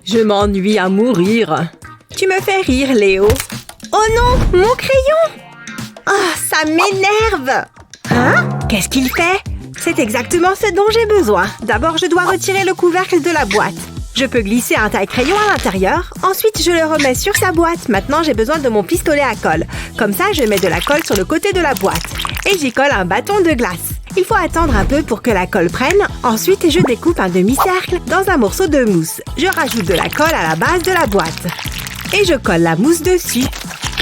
Je m'ennuie à mourir. Tu me fais rire, Léo. Oh non, mon crayon! Oh, ça m'énerve! Hein? Qu'est-ce qu'il fait? C'est exactement ce dont j'ai besoin. D'abord, je dois retirer le couvercle de la boîte. Je peux glisser un taille-crayon à l'intérieur. Ensuite, je le remets sur sa boîte. Maintenant, j'ai besoin de mon pistolet à colle. Comme ça, je mets de la colle sur le côté de la boîte. Et j'y colle un bâton de glace. Il faut attendre un peu pour que la colle prenne. Ensuite, je découpe un demi-cercle dans un morceau de mousse. Je rajoute de la colle à la base de la boîte. Et je colle la mousse dessus.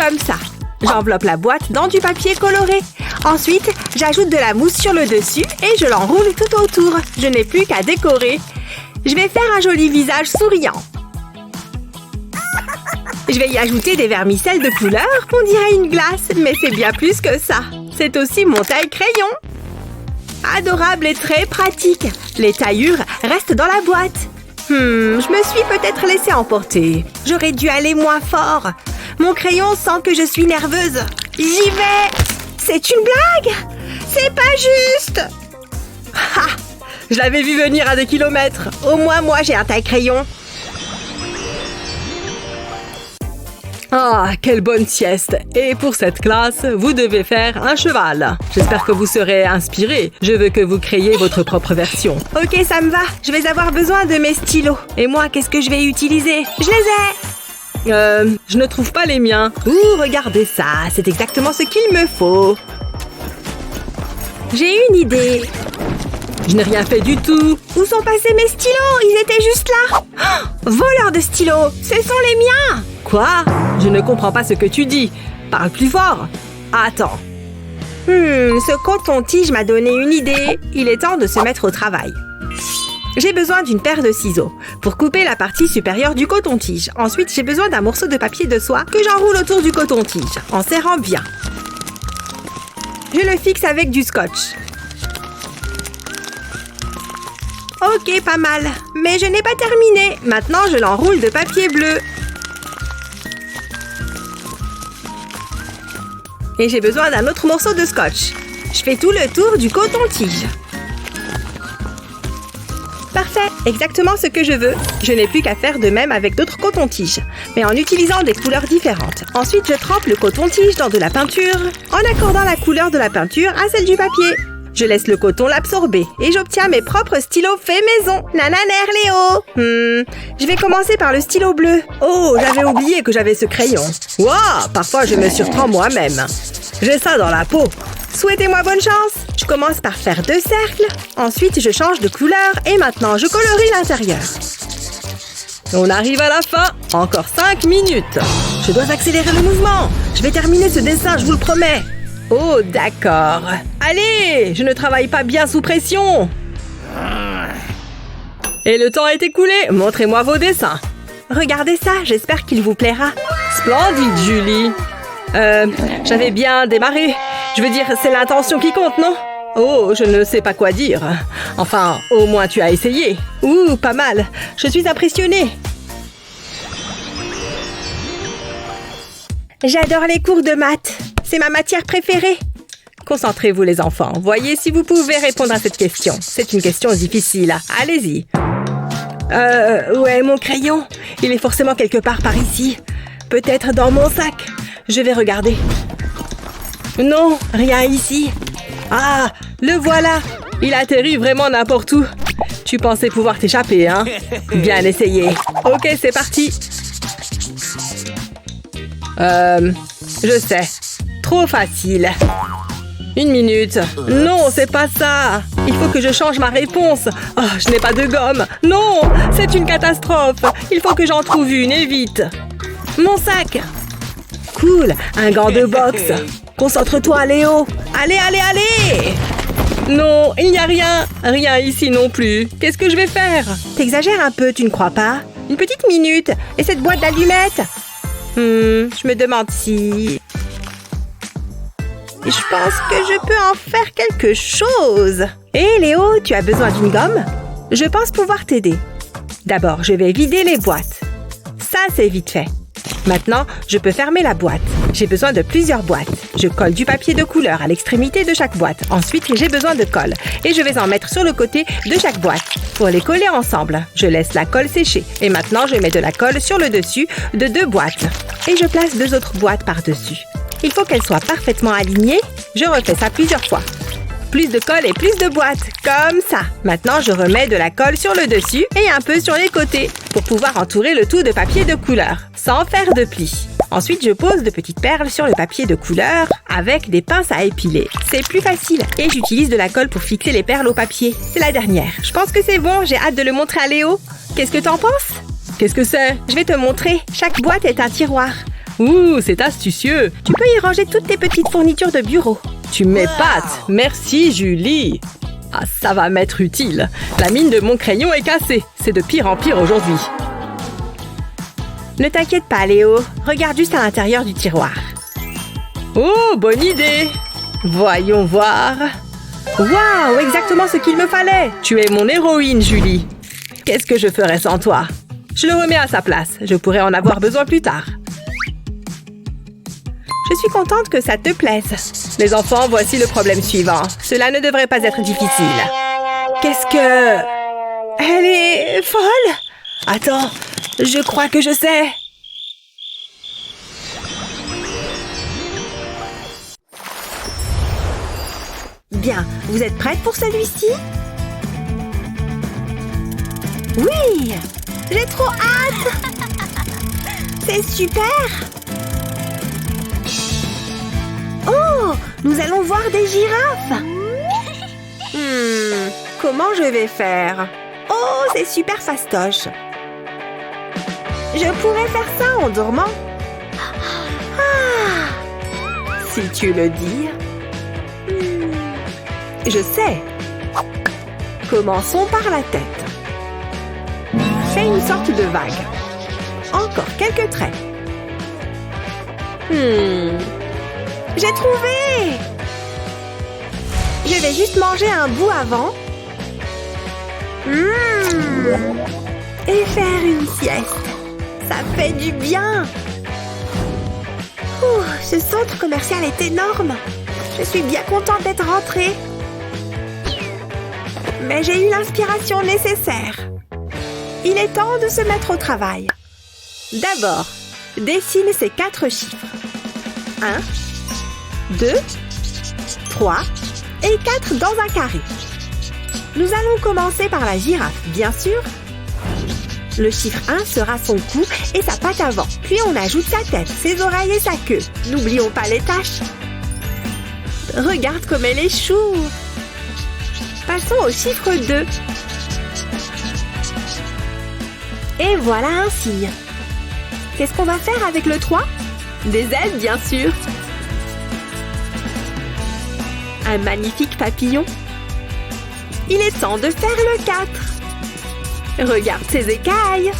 Comme ça. J'enveloppe la boîte dans du papier coloré. Ensuite, j'ajoute de la mousse sur le dessus et je l'enroule tout autour. Je n'ai plus qu'à décorer. Je vais faire un joli visage souriant. Je vais y ajouter des vermicelles de couleur qu'on dirait une glace, mais c'est bien plus que ça. C'est aussi mon taille-crayon. Adorable et très pratique. Les taillures restent dans la boîte. Je me suis peut-être laissée emporter. J'aurais dû aller moins fort. Mon crayon sent que je suis nerveuse. J'y vais. C'est une blague. C'est pas juste. Ha! Je l'avais vu venir à des kilomètres. Au moins, moi, j'ai un taille-crayon. Ah, quelle bonne sieste! Et pour cette classe, vous devez faire un cheval. J'espère que vous serez inspirés. Je veux que vous créiez votre propre version. Ok, ça me va. Je vais avoir besoin de mes stylos. Et moi, qu'est-ce que je vais utiliser? Je les ai! Je ne trouve pas les miens. Ouh, regardez ça. C'est exactement ce qu'il me faut. J'ai une idée. Je n'ai rien fait du tout. Où sont passés mes stylos? Ils étaient juste là. Oh, voleur de stylos! Ce sont les miens! Quoi? Je ne comprends pas ce que tu dis. Parle plus fort. Attends. Ce coton-tige m'a donné une idée. Il est temps de se mettre au travail. J'ai besoin d'une paire de ciseaux pour couper la partie supérieure du coton-tige. Ensuite, j'ai besoin d'un morceau de papier de soie que j'enroule autour du coton-tige en serrant bien. Je le fixe avec du scotch. Ok, pas mal. Mais je n'ai pas terminé. Maintenant, je l'enroule de papier bleu. Et j'ai besoin d'un autre morceau de scotch. Je fais tout le tour du coton-tige. Parfait, exactement ce que je veux. Je n'ai plus qu'à faire de même avec d'autres cotons-tiges, mais en utilisant des couleurs différentes. Ensuite, je trempe le coton-tige dans de la peinture, en accordant la couleur de la peinture à celle du papier. Je laisse le coton l'absorber et j'obtiens mes propres stylos faits maison. Nananer, Léo! Je vais commencer par le stylo bleu. Oh, j'avais oublié que j'avais ce crayon. Waouh, parfois je me surprends moi-même. J'ai ça dans la peau. Souhaitez-moi bonne chance. Je commence par faire 2 cercles. Ensuite, je change de couleur et maintenant, je colorie l'intérieur. On arrive à la fin. Encore 5 minutes. Je dois accélérer le mouvement. Je vais terminer ce dessin, je vous le promets. Oh, d'accord. Allez, je ne travaille pas bien sous pression. Et le temps est écoulé. Montrez-moi vos dessins. Regardez ça, j'espère qu'il vous plaira. Splendide, Julie. J'avais bien démarré. Je veux dire, c'est l'intention qui compte, non? Oh, je ne sais pas quoi dire. Enfin, au moins tu as essayé. Ouh, pas mal. Je suis impressionnée. J'adore les cours de maths. C'est ma matière préférée. Concentrez-vous, les enfants. Voyez si vous pouvez répondre à cette question. C'est une question difficile. Allez-y. Où est mon crayon? Il est forcément quelque part par ici. Peut-être dans mon sac. Je vais regarder. Non, rien ici. Ah, le voilà. Il atterrit vraiment n'importe où. Tu pensais pouvoir t'échapper, hein? Bien essayé. Ok, c'est parti. Je sais. Trop facile. 1 minute. Non, c'est pas ça. Il faut que je change ma réponse. Oh, je n'ai pas de gomme. Non, c'est une catastrophe. Il faut que j'en trouve une et vite. Mon sac. Cool, un gant de boxe. Concentre-toi, Léo. Allez, allez, allez. Non, il n'y a rien. Rien ici non plus. Qu'est-ce que je vais faire? T'exagères un peu, tu ne crois pas? Une petite minute. Et cette boîte d'allumettes? Je me demande si... Je pense que je peux en faire quelque chose. Hé, Léo, tu as besoin d'une gomme? Je pense pouvoir t'aider. D'abord, je vais vider les boîtes. Ça, c'est vite fait. Maintenant, je peux fermer la boîte. J'ai besoin de plusieurs boîtes. Je colle du papier de couleur à l'extrémité de chaque boîte. Ensuite, j'ai besoin de colle. Et je vais en mettre sur le côté de chaque boîte. pour les coller ensemble. Je laisse la colle sécher. Et maintenant, je mets de la colle sur le dessus de 2 boîtes. Et je place 2 autres boîtes par-dessus. Il faut qu'elles soient parfaitement alignées. Je refais ça plusieurs fois. Plus de colle et plus de boîtes, comme ça. Maintenant, je remets de la colle sur le dessus et un peu sur les côtés pour pouvoir entourer le tout de papier de couleur, sans faire de plis. Ensuite, je pose de petites perles sur le papier de couleur avec des pinces à épiler. C'est plus facile. Et j'utilise de la colle pour fixer les perles au papier. C'est la dernière. Je pense que c'est bon. J'ai hâte de le montrer à Léo. Qu'est-ce que t'en penses? Qu'est-ce que c'est? Je vais te montrer. Chaque boîte est un tiroir. Ouh, c'est astucieux. Tu peux y ranger toutes tes petites fournitures de bureau. Tu m'épates. Merci, Julie. Ah, ça va m'être utile. La mine de mon crayon est cassée. C'est de pire en pire aujourd'hui. Ne t'inquiète pas, Léo. Regarde juste à l'intérieur du tiroir. Oh, bonne idée. Voyons voir. Waouh, exactement ce qu'il me fallait. Tu es mon héroïne, Julie. Qu'est-ce que je ferais sans toi? Je le remets à sa place. Je pourrais en avoir besoin plus tard. Je suis contente que ça te plaise. Les enfants, voici le problème suivant. Cela ne devrait pas être difficile. Qu'est-ce que... Elle est folle? Attends, je crois que je sais. Bien, vous êtes prête pour celui-ci? Oui! J'ai trop hâte! C'est super! Oh! Nous allons voir des girafes! Comment je vais faire? Oh, c'est super fastoche! Je pourrais faire ça en dormant. Ah! Si tu le dis. Je sais. Commençons par la tête. Fais une sorte de vague. Encore quelques traits. J'ai trouvé! Je vais juste manger un bout avant. Et faire une sieste. Ça fait du bien. Ce centre commercial est énorme. Je suis bien contente d'être rentrée. Mais j'ai eu l'inspiration nécessaire. Il est temps de se mettre au travail. D'abord, dessine ces 4 chiffres. 1, 2, 3 et 4 dans un carré. Nous allons commencer par la girafe, bien sûr. Le chiffre 1 sera son cou et sa patte avant. Puis on ajoute sa tête, ses oreilles et sa queue. N'oublions pas les taches. Regarde comme elle est chou. Passons au chiffre 2. Et voilà un signe. Qu'est-ce qu'on va faire avec le 3? Des ailes, bien sûr. Un magnifique papillon. Il est temps de faire le 4. Regarde ses écailles.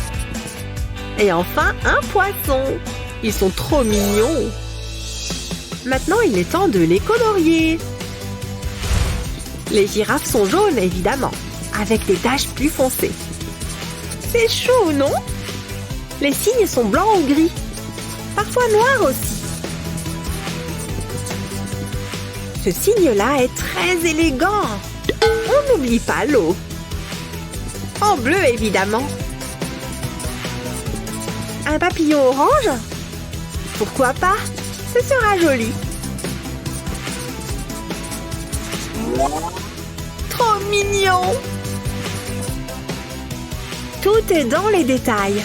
Et enfin, un poisson. Ils sont trop mignons. Maintenant, il est temps de les colorier. Les girafes sont jaunes, évidemment, avec des taches plus foncées. C'est chou, non? Les cygnes sont blancs ou gris. Parfois noirs aussi. Ce cygne-là est très élégant. On n'oublie pas l'eau. En bleu, évidemment. Un papillon orange? Pourquoi pas? Ce sera joli. Trop mignon! Tout est dans les détails.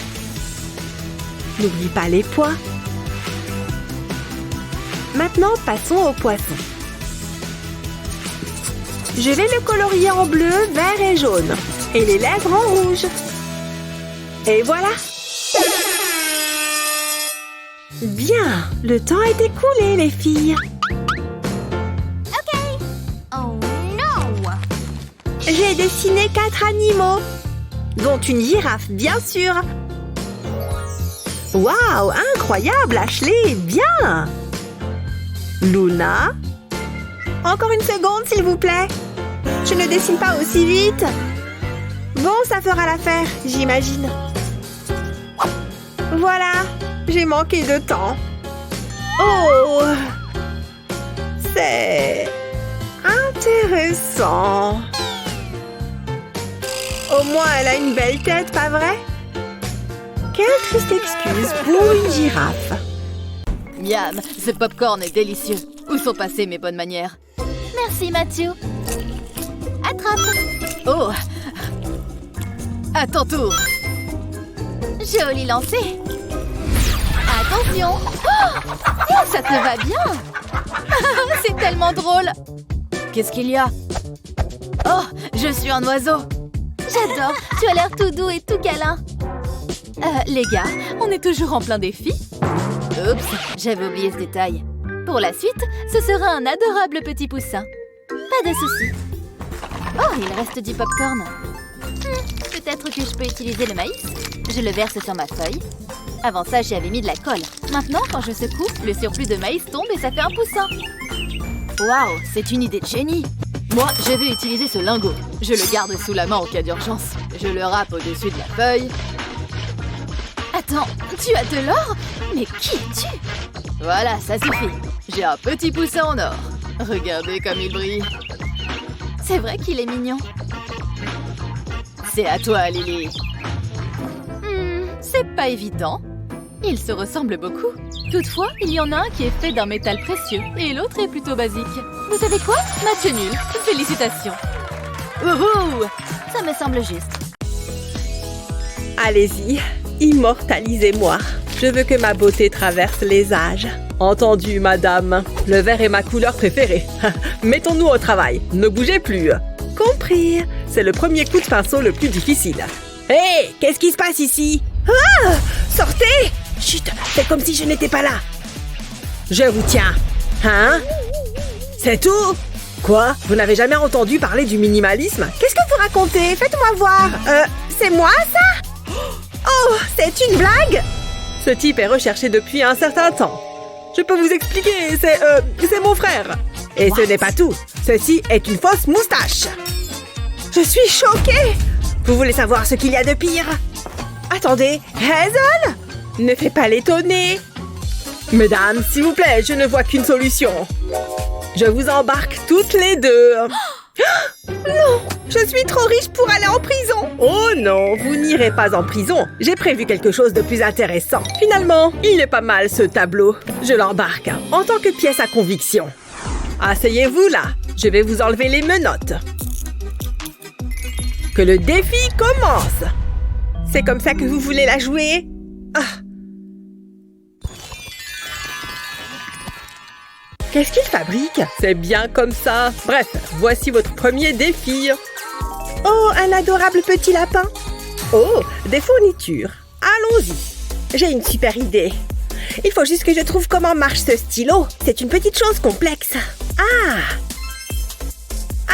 N'oublie pas les pois. Maintenant, passons au poisson. Je vais le colorier en bleu, vert et jaune. Et les lèvres en rouge. Et voilà! Bien, le temps est écoulé, les filles. Ok. Oh non! J'ai dessiné 4 animaux, dont une girafe, bien sûr. Waouh, incroyable, Ashley, bien! Luna? Encore une seconde, s'il vous plaît. Je ne dessine pas aussi vite. Bon, ça fera l'affaire, j'imagine. Voilà, j'ai manqué de temps. Oh! C'est intéressant. Au moins, elle a une belle tête, pas vrai? Quelle triste excuse pour une girafe. Miam, ce popcorn est délicieux. Où sont passées mes bonnes manières? Merci, Mathieu. Attrape. Oh! À ton tour. Joli lancer. Attention. Oh, ça te va bien. C'est tellement drôle. Qu'est-ce qu'il y a? Oh, je suis un oiseau. J'adore. Tu as l'air tout doux et tout câlin. Les gars, on est toujours en plein défi. Oups, j'avais oublié ce détail. Pour la suite, ce sera un adorable petit poussin. Pas de souci. Oh, il reste du popcorn. Peut-être que je peux utiliser le maïs. Je le verse sur ma feuille. Avant ça, j'y avais mis de la colle. Maintenant, quand je secoue, le surplus de maïs tombe et ça fait un poussin. Waouh, c'est une idée de génie. Moi, je vais utiliser ce lingot. Je le garde sous la main en cas d'urgence. Je le râpe au-dessus de la feuille. Attends, tu as de l'or? Mais qui es-tu? Voilà, ça suffit. J'ai un petit poussin en or. Regardez comme il brille. C'est vrai qu'il est mignon. C'est à toi, Lily. C'est pas évident. Ils se ressemblent beaucoup. Toutefois, il y en a un qui est fait d'un métal précieux et l'autre est plutôt basique. Vous savez quoi? Match nul. Félicitations. Wouhou! Ça me semble juste. Allez-y, immortalisez-moi. Je veux que ma beauté traverse les âges. Entendu, madame. Le vert est ma couleur préférée. Mettons-nous au travail. Ne bougez plus. Compris. C'est le premier coup de pinceau le plus difficile. Hé, qu'est-ce qui se passe ici? Ah! Sortez! Chut, faites comme si je n'étais pas là. Je vous tiens. Hein? C'est tout? Quoi? Vous n'avez jamais entendu parler du minimalisme? Qu'est-ce que vous racontez? Faites-moi voir. C'est moi, ça? Oh, c'est une blague? Ce type est recherché depuis un certain temps. Je peux vous expliquer, c'est mon frère. Et ce n'est pas tout. Ceci est une fausse moustache. Je suis choquée. Vous voulez savoir ce qu'il y a de pire? Attendez, Hazel? Ne fais pas l'étonner. Mesdames, s'il vous plaît, je ne vois qu'une solution. Je vous embarque toutes les deux. Non, je suis trop riche pour aller en prison. Oh non, vous n'irez pas en prison. J'ai prévu quelque chose de plus intéressant. Finalement, il est pas mal ce tableau. Je l'embarque en tant que pièce à conviction. Asseyez-vous là. Je vais vous enlever les menottes. Que le défi commence. C'est comme ça que vous voulez la jouer? Ah. Qu'est-ce qu'il fabrique? C'est bien comme ça. Bref, voici votre premier défi. Oh, un adorable petit lapin. Oh, des fournitures. Allons-y. J'ai une super idée. Il faut juste que je trouve comment marche ce stylo. C'est une petite chose complexe. Ah!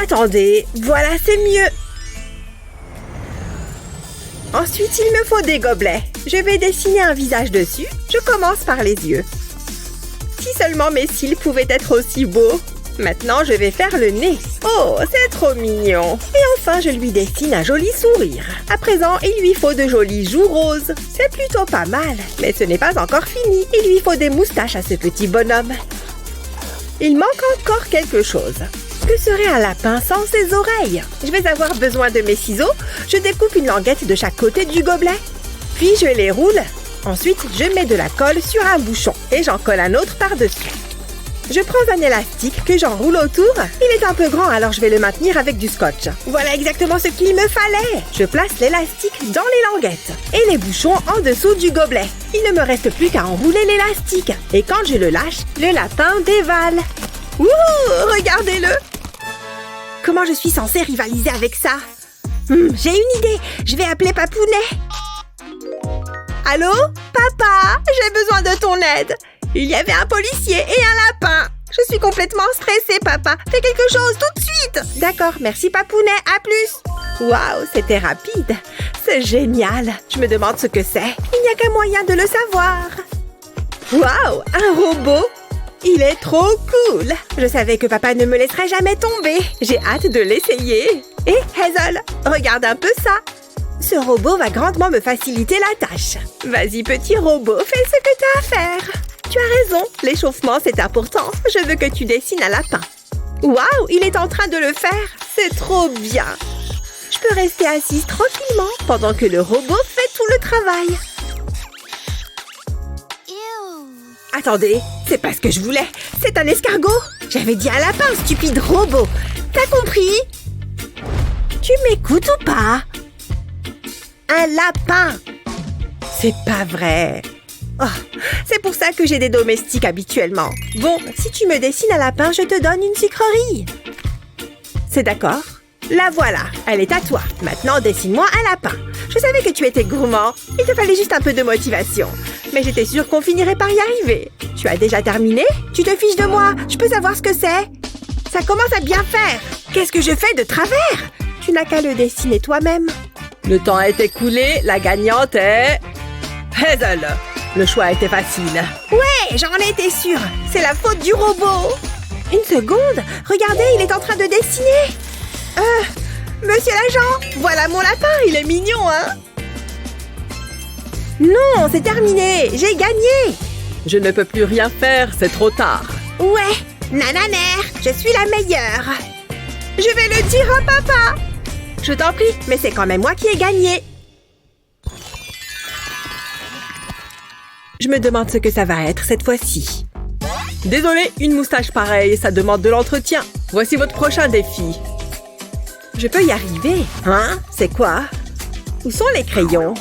Attendez, voilà, c'est mieux. Ensuite, il me faut des gobelets. Je vais dessiner un visage dessus. Je commence par les yeux. Si seulement mes cils pouvaient être aussi beaux. Maintenant, je vais faire le nez. Oh, c'est trop mignon. Et enfin, je lui dessine un joli sourire. À présent, il lui faut de jolies joues roses. C'est plutôt pas mal, mais ce n'est pas encore fini. Il lui faut des moustaches à ce petit bonhomme. Il manque encore quelque chose. Que serait un lapin sans ses oreilles? Je vais avoir besoin de mes ciseaux. Je découpe une languette de chaque côté du gobelet. Puis je les roule. Ensuite, je mets de la colle sur un bouchon et j'en colle un autre par-dessus. Je prends un élastique que j'enroule autour. Il est un peu grand, alors je vais le maintenir avec du scotch. Voilà exactement ce qu'il me fallait. Je place l'élastique dans les languettes et les bouchons en dessous du gobelet. Il ne me reste plus qu'à enrouler l'élastique. Et quand je le lâche, le lapin dévale. Wouhou! Regardez-le! Comment je suis censée rivaliser avec ça? J'ai une idée. Je vais appeler Papounet. Allô? Papa, j'ai besoin de ton aide. Il y avait un policier et un lapin. Je suis complètement stressée, papa. Fais quelque chose tout de suite. D'accord, merci Papounet. À plus. Waouh, c'était rapide. C'est génial. Je me demande ce que c'est. Il n'y a qu'un moyen de le savoir. Waouh, un robot. Il est trop cool. Je savais que papa ne me laisserait jamais tomber. J'ai hâte de l'essayer. Et Hazel, regarde un peu ça. Ce robot va grandement me faciliter la tâche. Vas-y, petit robot, fais ce que t'as à faire. Tu as raison, l'échauffement, c'est important. Je veux que tu dessines un lapin. Waouh, il est en train de le faire. C'est trop bien. Je peux rester assise tranquillement pendant que le robot fait tout le travail. Attendez, c'est pas ce que je voulais. C'est un escargot. J'avais dit un lapin, stupide robot. T'as compris? Tu m'écoutes ou pas? Un lapin. C'est pas vrai. Oh, c'est pour ça que j'ai des domestiques habituellement. Bon, si tu me dessines un lapin, je te donne une sucrerie. C'est d'accord? La voilà, elle est à toi. Maintenant, dessine-moi un lapin. Je savais que tu étais gourmand. Il te fallait juste un peu de motivation. Mais j'étais sûre qu'on finirait par y arriver. Tu as déjà terminé? Tu te fiches de moi? Je peux savoir ce que c'est? Ça commence à bien faire. Qu'est-ce que je fais de travers? Tu n'as qu'à le dessiner toi-même. Le temps est écoulé, la gagnante est... Hazel. Le choix était facile. Ouais, j'en étais sûre. C'est la faute du robot. Une seconde. Regardez, il est en train de dessiner. Monsieur l'agent, voilà mon lapin. Il est mignon, hein? Non, c'est terminé. J'ai gagné. Je ne peux plus rien faire, c'est trop tard. Ouais, nananer, je suis la meilleure. Je vais le dire à papa. Je t'en prie, mais c'est quand même moi qui ai gagné. Je me demande ce que ça va être cette fois-ci. Désolé, une moustache pareille, ça demande de l'entretien. Voici votre prochain défi. Je peux y arriver. Hein? C'est quoi? Où sont les crayons?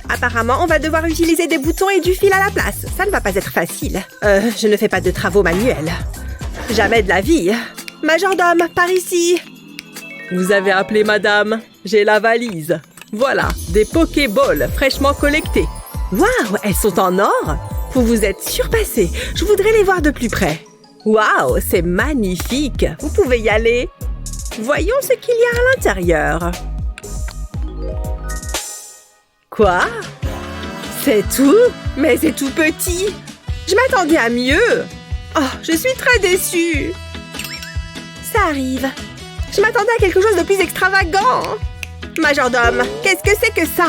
Apparemment, on va devoir utiliser des boutons et du fil à la place. Ça ne va pas être facile. Je ne fais pas de travaux manuels. Jamais de la vie. Majordome, par ici. Vous avez appelé madame. J'ai la valise. Voilà, des Pokéballs fraîchement collectés. Waouh, elles sont en or? Vous vous êtes surpassé. Je voudrais les voir de plus près. Waouh, c'est magnifique. Vous pouvez y aller. Voyons ce qu'il y a à l'intérieur. Quoi? C'est tout? Mais c'est tout petit. Je m'attendais à mieux. Oh, je suis très déçue. Ça arrive. Je m'attendais à quelque chose de plus extravagant. Majordome, qu'est-ce que c'est que ça?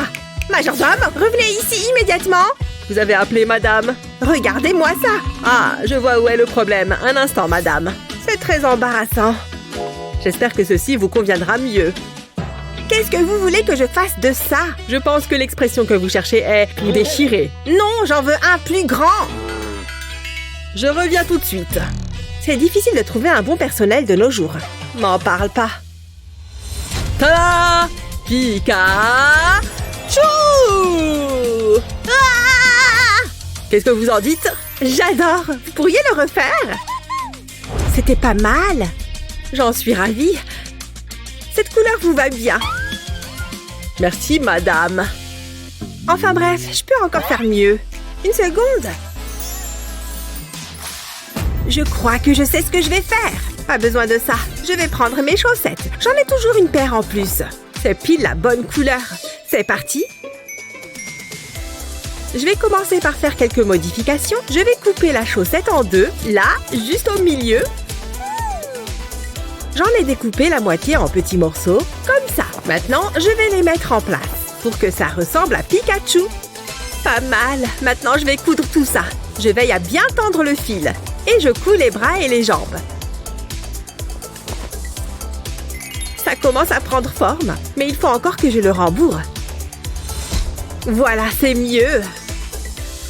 Majordome, revenez ici immédiatement. Vous avez appelé madame. Regardez-moi ça. Ah, je vois où est le problème. Un instant, madame. C'est très embarrassant. J'espère que ceci vous conviendra mieux. Qu'est-ce que vous voulez que je fasse de ça? Je pense que l'expression que vous cherchez est « vous déchirer ». Non, j'en veux un plus grand. Je reviens tout de suite. C'est difficile de trouver un bon personnel de nos jours. M'en parle pas. Ta-da! Pikachu! Ah! Qu'est-ce que vous en dites? J'adore. Vous pourriez le refaire? C'était pas mal. J'en suis ravie. Cette couleur vous va bien. Merci, madame. Enfin bref, je peux encore faire mieux. Une seconde. Je crois que je sais ce que je vais faire. Pas besoin de ça. Je vais prendre mes chaussettes. J'en ai toujours une paire en plus. C'est pile la bonne couleur. C'est parti. Je vais commencer par faire quelques modifications. Je vais couper la chaussette en deux. Là, juste au milieu. J'en ai découpé la moitié en petits morceaux, comme ça. Maintenant, je vais les mettre en place pour que ça ressemble à Pikachu. Pas mal. Maintenant, je vais coudre tout ça. Je veille à bien tendre le fil. Et je couds les bras et les jambes. Ça commence à prendre forme, mais il faut encore que je le rembourre. Voilà, c'est mieux.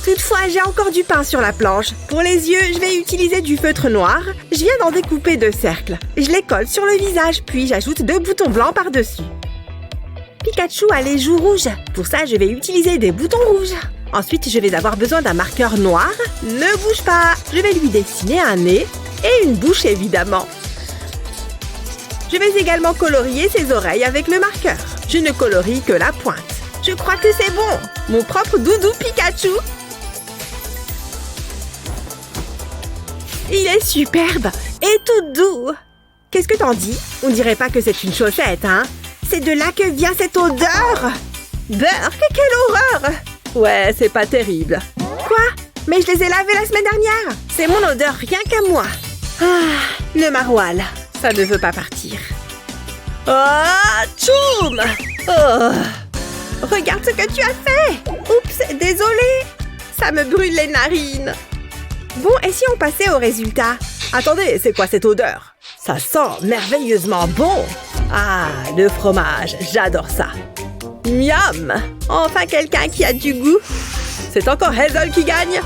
Toutefois, j'ai encore du pain sur la planche. Pour les yeux, je vais utiliser du feutre noir. Je viens d'en découper 2 cercles. Je les colle sur le visage, puis j'ajoute 2 boutons blancs par-dessus. Pikachu a les joues rouges. Pour ça, je vais utiliser des boutons rouges. Ensuite, je vais avoir besoin d'un marqueur noir. Ne bouge pas. Je vais lui dessiner un nez et une bouche, évidemment. Je vais également colorier ses oreilles avec le marqueur. Je ne colorie que la pointe. Je crois que c'est bon. Mon propre doudou Pikachu. Il est superbe et tout doux. Qu'est-ce que t'en dis? On dirait pas que c'est une chaussette, hein? C'est de là que vient cette odeur. Beurre, quelle horreur! Ouais, c'est pas terrible. Quoi? Mais je les ai lavés la semaine dernière. C'est mon odeur, rien qu'à moi. Ah, le maroilles. Ça ne veut pas partir. Ah, tchoum! Oh. Regarde ce que tu as fait! Oups, désolée! Ça me brûle les narines. Bon, et si on passait au résultat? Attendez, c'est quoi cette odeur? Ça sent merveilleusement bon. Ah, le fromage, j'adore ça. Miam! Enfin quelqu'un qui a du goût. C'est encore Hazel qui gagne.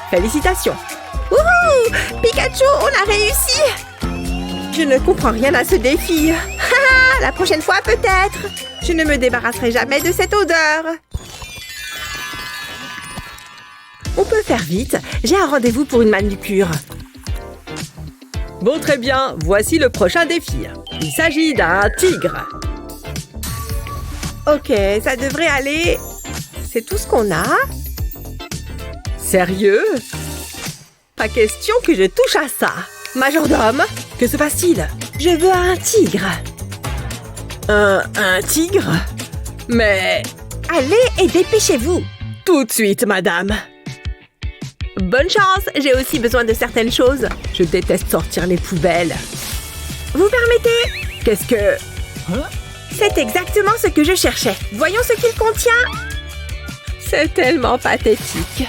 Félicitations. Wouhou! Pikachu, on a réussi! Je ne comprends rien à ce défi. Haha, la prochaine fois peut-être. Je ne me débarrasserai jamais de cette odeur. On peut faire vite. J'ai un rendez-vous pour une manucure. Bon, très bien. Voici le prochain défi. Il s'agit d'un tigre. Ok, ça devrait aller. C'est tout ce qu'on a. Sérieux? Pas question que je touche à ça. Majordome, que se passe-t-il? Je veux un tigre. Un tigre? Mais... Allez et dépêchez-vous. Tout de suite, madame. Bonne chance, j'ai aussi besoin de certaines choses. Je déteste sortir les poubelles. Vous permettez? Qu'est-ce que... C'est exactement ce que je cherchais. Voyons ce qu'il contient. C'est tellement pathétique.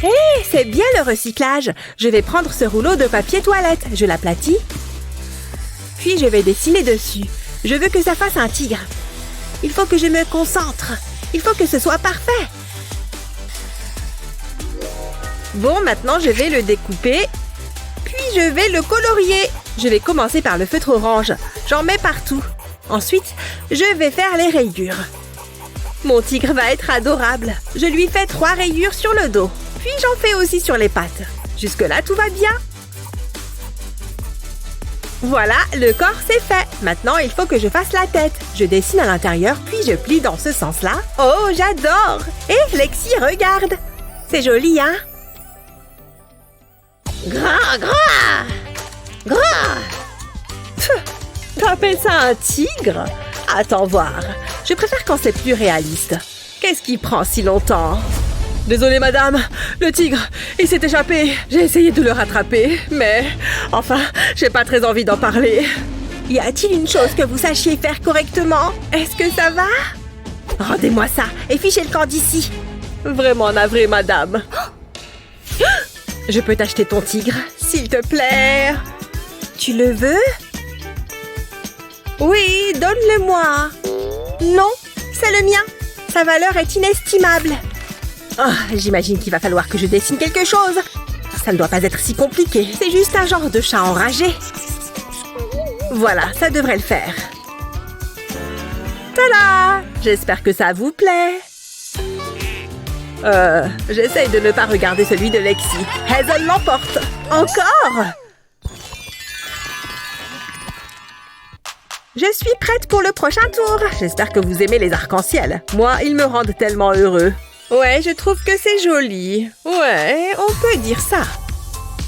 Hé, c'est bien le recyclage. Je vais prendre ce rouleau de papier toilette. Je l'aplatis. Puis je vais dessiner dessus. Je veux que ça fasse un tigre. Il faut que je me concentre. Il faut que ce soit parfait. Bon, maintenant je vais le découper. Puis je vais le colorier. Je vais commencer par le feutre orange. J'en mets partout. Ensuite, je vais faire les rayures. Mon tigre va être adorable. Je lui fais 3 rayures sur le dos. Puis j'en fais aussi sur les pattes. Jusque-là, tout va bien. Voilà, le corps c'est fait. Maintenant, il faut que je fasse la tête. Je dessine à l'intérieur, puis je plie dans ce sens-là. Oh, j'adore! Et Lexi, regarde! C'est joli, hein? Grand, grand! Grand! T'appelles ça un tigre? Attends voir. Je préfère quand c'est plus réaliste. Qu'est-ce qui prend si longtemps? Désolée, madame. Le tigre, il s'est échappé. J'ai essayé de le rattraper, mais... Enfin, j'ai pas très envie d'en parler. Y a-t-il une chose que vous sachiez faire correctement? Est-ce que ça va? Rendez-moi ça et fichez le camp d'ici. Vraiment navrée, madame. Je peux t'acheter ton tigre, s'il te plaît? Tu le veux? Oui, donne-le-moi. Non, c'est le mien. Sa valeur est inestimable. Oh, j'imagine qu'il va falloir que je dessine quelque chose. Ça ne doit pas être si compliqué. C'est juste un genre de chat enragé. Voilà, ça devrait le faire. Tada! J'espère que ça vous plaît. J'essaye de ne pas regarder celui de Lexi. Hazel l'emporte. Encore? Je suis prête pour le prochain tour. J'espère que vous aimez les arcs-en-ciel. Moi, ils me rendent tellement heureux. Ouais, je trouve que c'est joli. Ouais, on peut dire ça.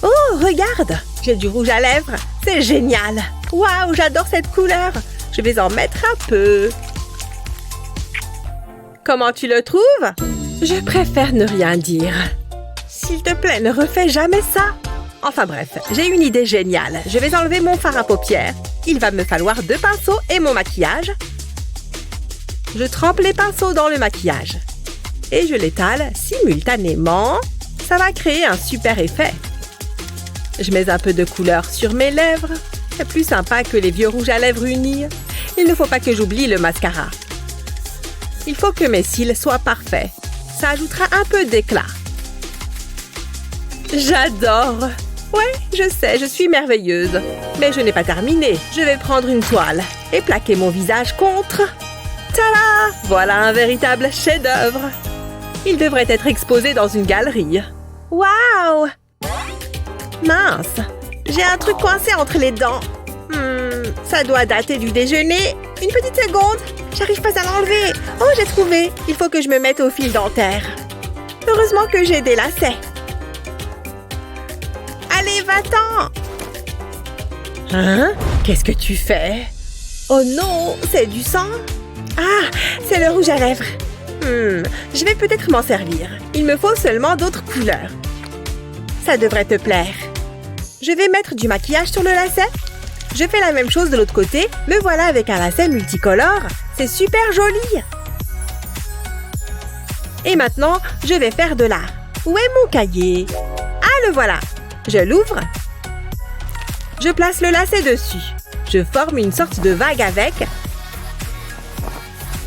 Oh, regarde! J'ai du rouge à lèvres. C'est génial. Waouh, j'adore cette couleur. Je vais en mettre un peu. Comment tu le trouves? Je préfère ne rien dire. S'il te plaît, ne refais jamais ça. Enfin bref, j'ai une idée géniale. Je vais enlever mon fard à paupières. Il va me falloir 2 pinceaux et mon maquillage. Je trempe les pinceaux dans le maquillage. Et je l'étale simultanément. Ça va créer un super effet. Je mets un peu de couleur sur mes lèvres. C'est plus sympa que les vieux rouges à lèvres unis. Il ne faut pas que j'oublie le mascara. Il faut que mes cils soient parfaits. Ça ajoutera un peu d'éclat. J'adore! Ouais, je sais, je suis merveilleuse. Mais je n'ai pas terminé. Je vais prendre une toile et plaquer mon visage contre. Tada! Voilà un véritable chef-d'œuvre. Il devrait être exposé dans une galerie. Waouh! Mince! J'ai un truc coincé entre les dents. Ça doit dater du déjeuner. Une petite seconde. J'arrive pas à l'enlever. Oh, j'ai trouvé. Il faut que je me mette au fil dentaire. Heureusement que j'ai des lacets. Allez, va-t'en! Hein? Qu'est-ce que tu fais? Oh non, c'est du sang? Ah, c'est le rouge à lèvres. Je vais peut-être m'en servir. Il me faut seulement d'autres couleurs. Ça devrait te plaire. Je vais mettre du maquillage sur le lacet. Je fais la même chose de l'autre côté. Me voilà avec un lacet multicolore. C'est super joli. Et maintenant, je vais faire de l'art. Où est mon cahier? Ah, le voilà. Je l'ouvre. Je place le lacet dessus. Je forme une sorte de vague avec.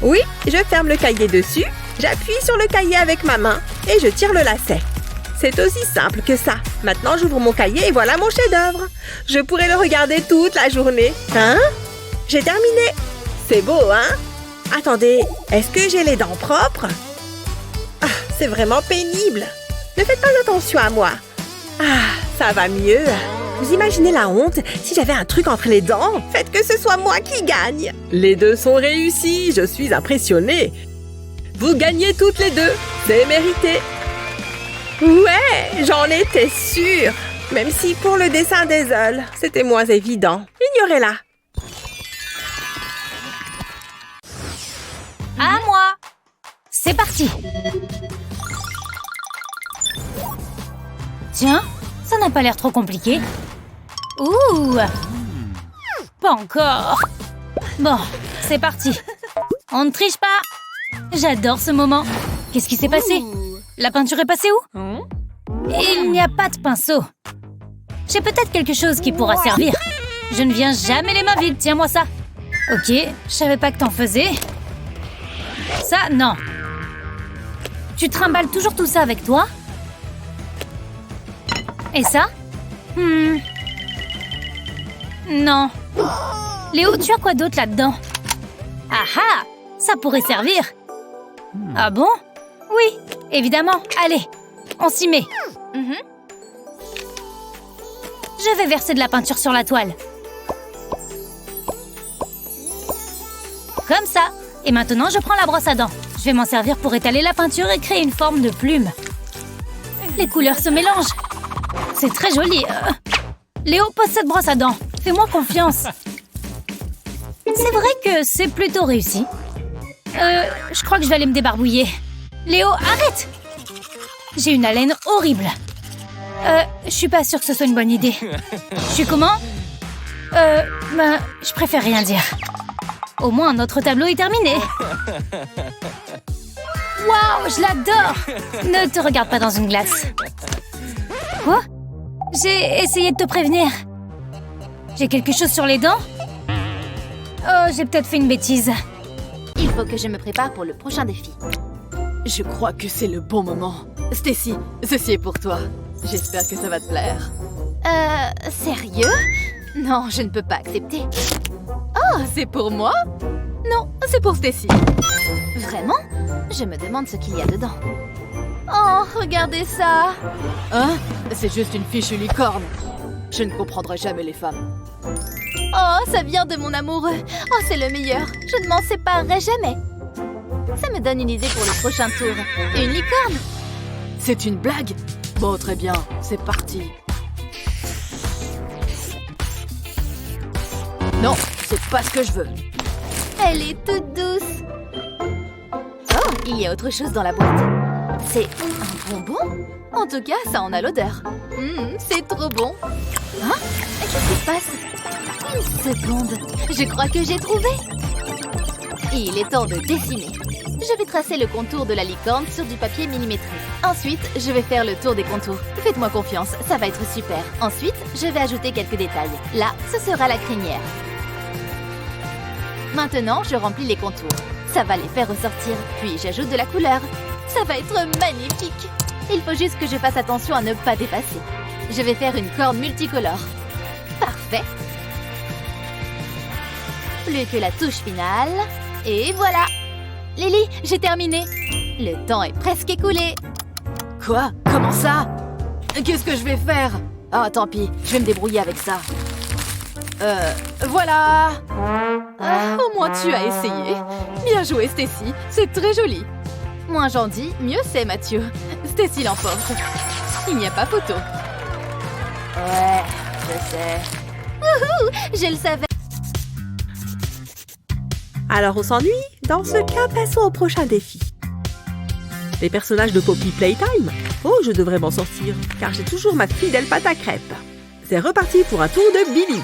Oui, je ferme le cahier dessus, j'appuie sur le cahier avec ma main et je tire le lacet. C'est aussi simple que ça. Maintenant, j'ouvre mon cahier et voilà mon chef-d'œuvre. Je pourrais le regarder toute la journée. Hein? J'ai terminé. C'est beau, hein? Attendez, est-ce que j'ai les dents propres? Ah, c'est vraiment pénible. Ne faites pas attention à moi. Ah, ça va mieux. Vous imaginez la honte si j'avais un truc entre les dents? Faites que ce soit moi qui gagne. Les deux sont réussis. Je suis impressionnée. Vous gagnez toutes les deux. C'est mérité. Ouais, j'en étais sûre. Même si pour le dessin des œufs, c'était moins évident. Ignorez-la. À moi. C'est parti. Tiens, ça n'a pas l'air trop compliqué. Ouh! Pas encore. Bon, c'est parti. On ne triche pas. J'adore ce moment. Qu'est-ce qui s'est passé? La peinture est passée où? Il n'y a pas de pinceau. J'ai peut-être quelque chose qui pourra servir. Je ne viens jamais les mains vides. Tiens-moi ça. Ok, je savais pas que t'en faisais. Ça, non. Tu trimbales toujours tout ça avec toi? Et ça? Non. Léo, tu as quoi d'autre là-dedans? Ah ah! Ça pourrait servir. Ah bon? Oui, évidemment. Allez, on s'y met. Je vais verser de la peinture sur la toile. Comme ça. Et maintenant, je prends la brosse à dents. Je vais m'en servir pour étaler la peinture et créer une forme de plume. Les couleurs se mélangent. C'est très joli. Léo, pose cette brosse à dents. Fais-moi confiance. C'est vrai que c'est plutôt réussi. Je crois que je vais aller me débarbouiller. Léo, arrête! J'ai une haleine horrible. Je suis pas sûre que ce soit une bonne idée. Je suis comment? Je préfère rien dire. Au moins, notre tableau est terminé. Waouh, je l'adore! Ne te regarde pas dans une glace. Quoi? J'ai essayé de te prévenir. J'ai quelque chose sur les dents? Oh, j'ai peut-être fait une bêtise. Il faut que je me prépare pour le prochain défi. Je crois que c'est le bon moment. Stacy, ceci est pour toi. J'espère que ça va te plaire. Sérieux? Non, je ne peux pas accepter. Ah, c'est pour moi? Non, c'est pour Stacy. Vraiment? Je me demande ce qu'il y a dedans. Oh, regardez ça! Hein? C'est juste une fichue licorne. Je ne comprendrai jamais les femmes. Oh, ça vient de mon amoureux. Oh, c'est le meilleur. Je ne m'en séparerai jamais. Ça me donne une idée pour le prochain tour. Une licorne? C'est une blague? Bon, très bien. C'est parti. Non, c'est pas ce que je veux. Elle est toute douce. Oh, il y a autre chose dans la boîte. C'est un bonbon? En tout cas, ça en a l'odeur. C'est trop bon. Hein? Qu'est-ce qui se passe? Une seconde. Je crois que j'ai trouvé. Il est temps de dessiner. Je vais tracer le contour de la licorne sur du papier millimétré. Ensuite, je vais faire le tour des contours. Faites-moi confiance, ça va être super. Ensuite, je vais ajouter quelques détails. Là, ce sera la crinière. Maintenant, je remplis les contours. Ça va les faire ressortir. Puis, j'ajoute de la couleur. Ça va être magnifique. Il faut juste que je fasse attention à ne pas dépasser. Je vais faire une corne multicolore. Parfait. Plus que la touche finale. Et voilà. Lily, j'ai terminé. Le temps est presque écoulé. Quoi? Comment ça? Qu'est-ce que je vais faire? Ah, tant pis, je vais me débrouiller avec ça. Voilà. Au moins tu as essayé. Bien joué, Stacy. C'est très joli. Moins j'en dis, mieux c'est, Mathieu. Stacy l'emporte. Il n'y a pas photo. Ouais, je sais. Wouhou, je le savais. Alors on s'ennuie? Dans ce cas, passons au prochain défi. Les personnages de Poppy Playtime? Oh, je devrais m'en sortir, car j'ai toujours ma fidèle pâte à crêpes. C'est reparti pour un tour de Billy.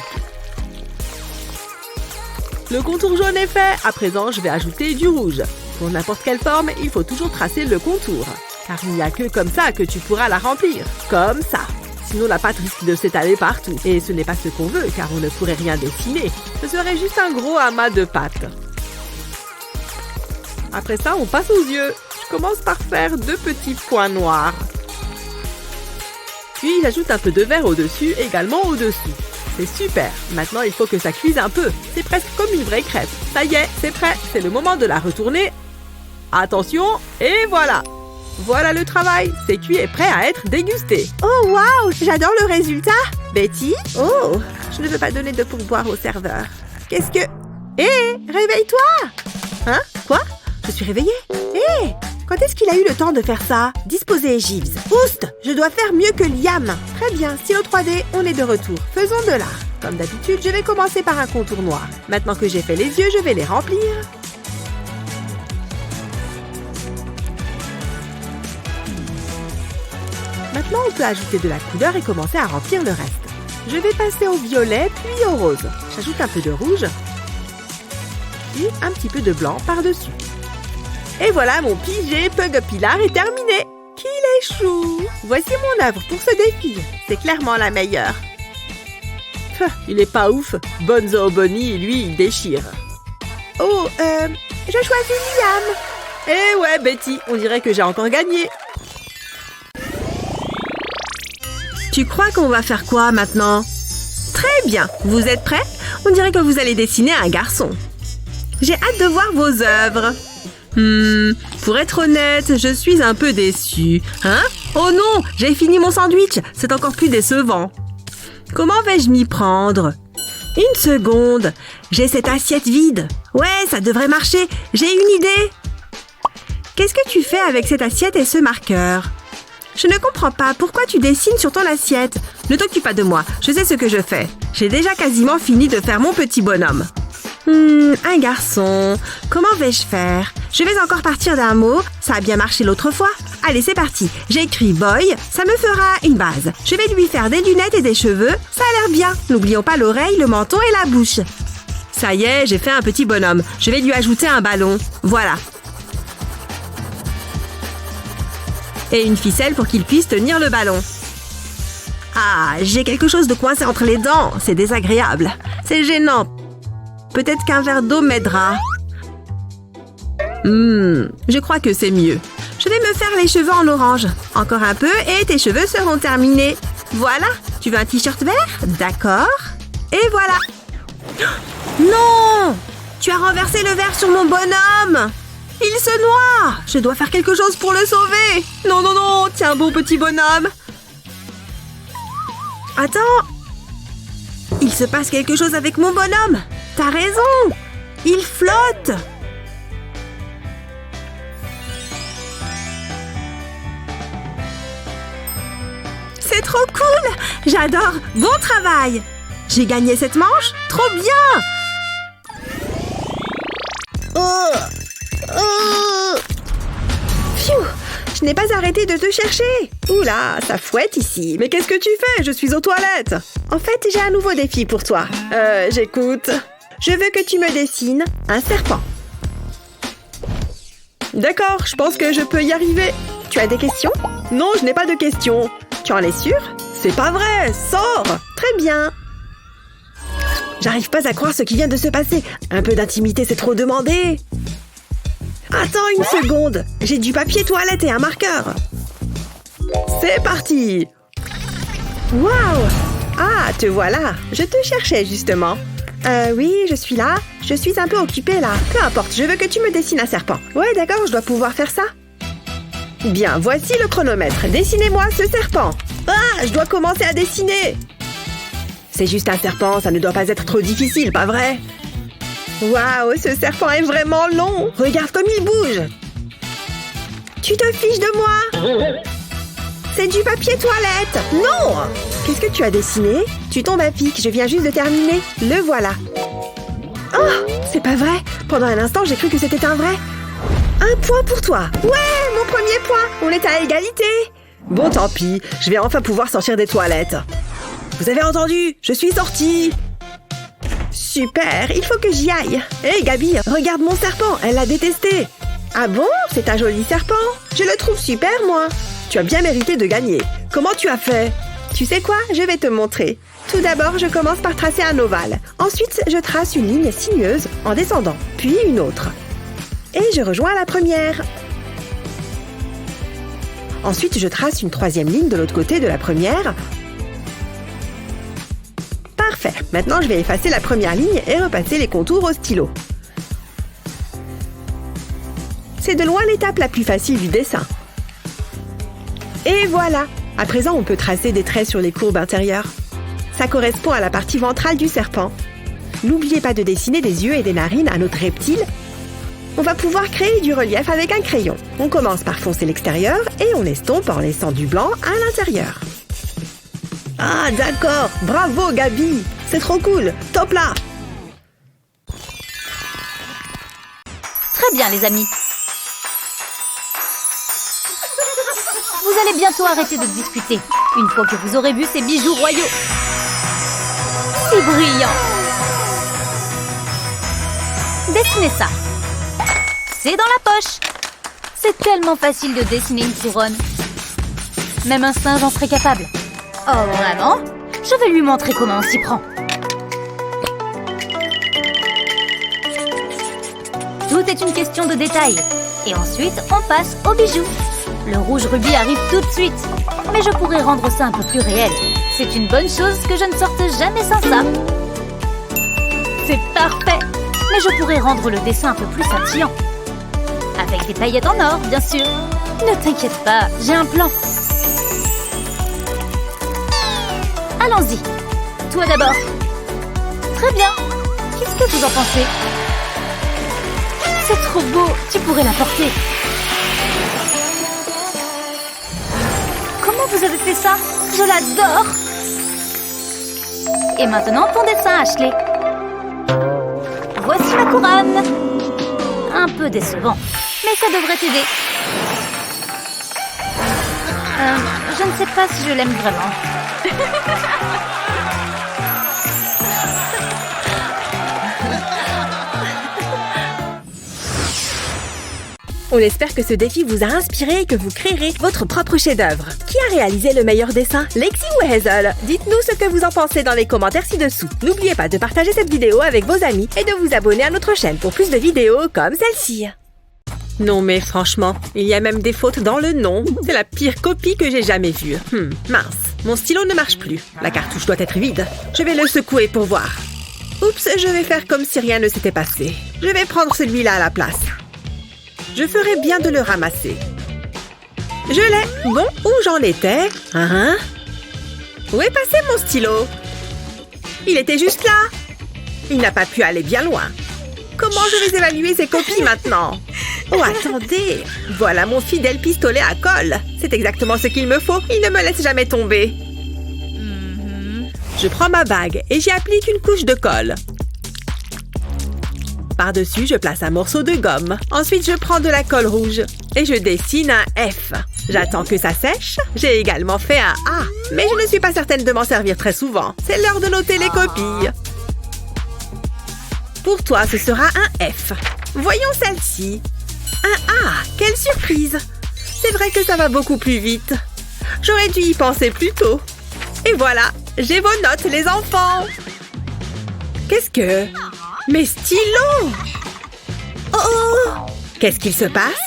Le contour jaune est fait. À présent, je vais ajouter du rouge. Pour n'importe quelle forme, il faut toujours tracer le contour. Car il n'y a que comme ça que tu pourras la remplir. Comme ça. sinon la pâte risque de s'étaler partout. Et ce n'est pas ce qu'on veut, car on ne pourrait rien dessiner. Ce serait juste un gros amas de pâte. Après ça, on passe aux yeux. Je commence par faire 2 petits points noirs. Puis j'ajoute un peu de vert au-dessus, également au-dessous. C'est super. Maintenant, il faut que ça cuise un peu. C'est presque comme une vraie crêpe. Ça y est, c'est prêt. C'est le moment de la retourner. Attention, et voilà. Voilà le travail. C'est cuit et prêt à être dégusté. Oh waouh, j'adore le résultat. Betty? Oh, je ne veux pas donner de pourboire au serveur. Qu'est-ce que... Hé, réveille-toi! Hein? Quoi? Je suis réveillée? Hé! Quand est-ce qu'il a eu le temps de faire ça? Disposer Jeeves. Oust! Je dois faire mieux que Liam. Très bien, stylo 3D, on est de retour. Faisons de l'art. Comme d'habitude, je vais commencer par un contour noir. Maintenant que j'ai fait les yeux, je vais les remplir. Maintenant, on peut ajouter de la couleur et commencer à remplir le reste. Je vais passer au violet, puis au rose. J'ajoute un peu de rouge, puis un petit peu de blanc par-dessus. Et voilà, mon PJ Pug Pilar est terminé. Qu'il est chou! Voici mon œuvre pour ce défi. C'est clairement la meilleure. Il est pas ouf. Bonzo Bonnie, lui, il déchire. Oh, je choisis Liam. Eh ouais, Betty, on dirait que j'ai encore gagné. Tu crois qu'on va faire quoi maintenant? Très bien, vous êtes prêts? On dirait que vous allez dessiner un garçon. J'ai hâte de voir vos œuvres. Pour être honnête, je suis un peu déçue. Hein? Oh non, j'ai fini mon sandwich. C'est encore plus décevant. Comment vais-je m'y prendre? Une seconde. J'ai cette assiette vide. Ouais, ça devrait marcher. J'ai une idée. Qu'est-ce que tu fais avec cette assiette et ce marqueur? Je ne comprends pas. Pourquoi tu dessines sur ton assiette? Ne t'occupe pas de moi. Je sais ce que je fais. J'ai déjà quasiment fini de faire mon petit bonhomme. Un garçon. Comment vais-je faire? Je vais encore partir d'un mot. Ça a bien marché l'autre fois. Allez, c'est parti. J'écris boy. Ça me fera une base. Je vais lui faire des lunettes et des cheveux. Ça a l'air bien. N'oublions pas l'oreille, le menton et la bouche. Ça y est, j'ai fait un petit bonhomme. Je vais lui ajouter un ballon. Voilà. Et une ficelle pour qu'il puisse tenir le ballon. Ah, j'ai quelque chose de coincé entre les dents. C'est désagréable. C'est gênant. Peut-être qu'un verre d'eau m'aidera. Je crois que c'est mieux. Je vais me faire les cheveux en orange. Encore un peu et tes cheveux seront terminés. Voilà. Tu veux un t-shirt vert? D'accord. Et voilà. Non! Tu as renversé le verre sur mon bonhomme. Il se noie. Je dois faire quelque chose pour le sauver. Non, non, non. Tiens, beau petit bonhomme. Attends. Il se passe quelque chose avec mon bonhomme. T'as raison. Il flotte. C'est trop cool. J'adore. Bon travail. J'ai gagné cette manche. Trop bien. Pfiou. Je n'ai pas arrêté de te chercher. Oula, ça fouette ici. Mais qu'est-ce que tu fais? Je suis aux toilettes. En fait, j'ai un nouveau défi pour toi. J'écoute. Je veux que tu me dessines un serpent. D'accord, je pense que je peux y arriver. Tu as des questions? Non, je n'ai pas de questions. Tu en es sûr? C'est pas vrai, sors! Très bien. J'arrive pas à croire ce qui vient de se passer. Un peu d'intimité, c'est trop demandé. Attends une seconde. J'ai du papier toilette et un marqueur. C'est parti! Waouh! Ah, te voilà. Je te cherchais justement. Oui, je suis là. Je suis un peu occupée là. Peu importe, je veux que tu me dessines un serpent. Ouais, d'accord, je dois pouvoir faire ça. Bien, voici le chronomètre. Dessinez-moi ce serpent. Ah, je dois commencer à dessiner. C'est juste un serpent, ça ne doit pas être trop difficile, pas vrai? Waouh, ce serpent est vraiment long. Regarde comme il bouge. Tu te fiches de moi? C'est du papier toilette. Non! Qu'est-ce que tu as dessiné? Tu tombes à pic, je viens juste de terminer. Le voilà. Oh, c'est pas vrai. Pendant un instant, j'ai cru que c'était un vrai. Un point pour toi. Ouais, mon premier point. On est à égalité. Bon, tant pis. Je vais enfin pouvoir sortir des toilettes. Vous avez entendu? Je suis sortie. Super, il faut que j'y aille. Hé, Gabi, regarde mon serpent. Elle l'a détesté. Ah bon? C'est un joli serpent. Je le trouve super, moi. Tu as bien mérité de gagner. Comment tu as fait? Tu sais quoi? Je vais te montrer. Tout d'abord, je commence par tracer un ovale. Ensuite, je trace une ligne sinueuse en descendant, puis une autre. Et je rejoins la première. Ensuite, je trace une troisième ligne de l'autre côté de la première. Parfait. Maintenant, je vais effacer la première ligne et repasser les contours au stylo. C'est de loin l'étape la plus facile du dessin. Et voilà! À présent, on peut tracer des traits sur les courbes intérieures. Ça correspond à la partie ventrale du serpent. N'oubliez pas de dessiner des yeux et des narines à notre reptile. On va pouvoir créer du relief avec un crayon. On commence par foncer l'extérieur et on estompe en laissant du blanc à l'intérieur. Ah, d'accord! Bravo, Gabi! C'est trop cool! Top là! Très bien, les amis. Vous allez bientôt arrêter de discuter, une fois que vous aurez vu ces bijoux royaux. C'est brillant. Dessinez ça. C'est dans la poche. C'est tellement facile de dessiner une couronne. Même un singe en serait capable. Oh, vraiment? Je vais lui montrer comment on s'y prend. Tout est une question de détail. Et ensuite, on passe aux bijoux. Le rouge rubis arrive tout de suite. Mais je pourrais rendre ça un peu plus réel. C'est une bonne chose que je ne sorte jamais sans ça. C'est parfait. Mais je pourrais rendre le dessin un peu plus scintillant. Avec des paillettes en or, bien sûr. Ne t'inquiète pas, j'ai un plan. Allons-y. Toi d'abord. Très bien. Qu'est-ce que vous en pensez? C'est trop beau. Tu pourrais la porter. Comment vous avez fait ça? Je l'adore. Et maintenant ton dessin, Ashley. Voici la couronne. Un peu décevant, mais ça devrait t'aider. Je ne sais pas si je l'aime vraiment. On espère que ce défi vous a inspiré et que vous créerez votre propre chef-d'œuvre. Qui a réalisé le meilleur dessin, Lexi ou Hazel? Dites-nous ce que vous en pensez dans les commentaires ci-dessous. N'oubliez pas de partager cette vidéo avec vos amis et de vous abonner à notre chaîne pour plus de vidéos comme celle-ci. Non mais franchement, il y a même des fautes dans le nom. C'est la pire copie que j'ai jamais vue. Mince, mon stylo ne marche plus. La cartouche doit être vide. Je vais le secouer pour voir. Oups, je vais faire comme si rien ne s'était passé. Je vais prendre celui-là à la place. Je ferais bien de le ramasser. Je l'ai. Bon, où j'en étais? Où est passé mon stylo? Il était juste là. Il n'a pas pu aller bien loin. Comment je vais évaluer ces copies maintenant? Oh, attendez. Voilà mon fidèle pistolet à colle. C'est exactement ce qu'il me faut. Il ne me laisse jamais tomber. Je prends ma bague et j'y applique une couche de colle. Par-dessus, je place un morceau de gomme. Ensuite, je prends de la colle rouge et je dessine un F. J'attends que ça sèche. J'ai également fait un A, mais je ne suis pas certaine de m'en servir très souvent. C'est l'heure de noter les copies. Pour toi, ce sera un F. Voyons celle-ci. Un A. Quelle surprise! C'est vrai que ça va beaucoup plus vite. J'aurais dû y penser plus tôt. Et voilà, j'ai vos notes, les enfants. Qu'est-ce que... Mes stylos! Oh! Qu'est-ce qu'il se passe?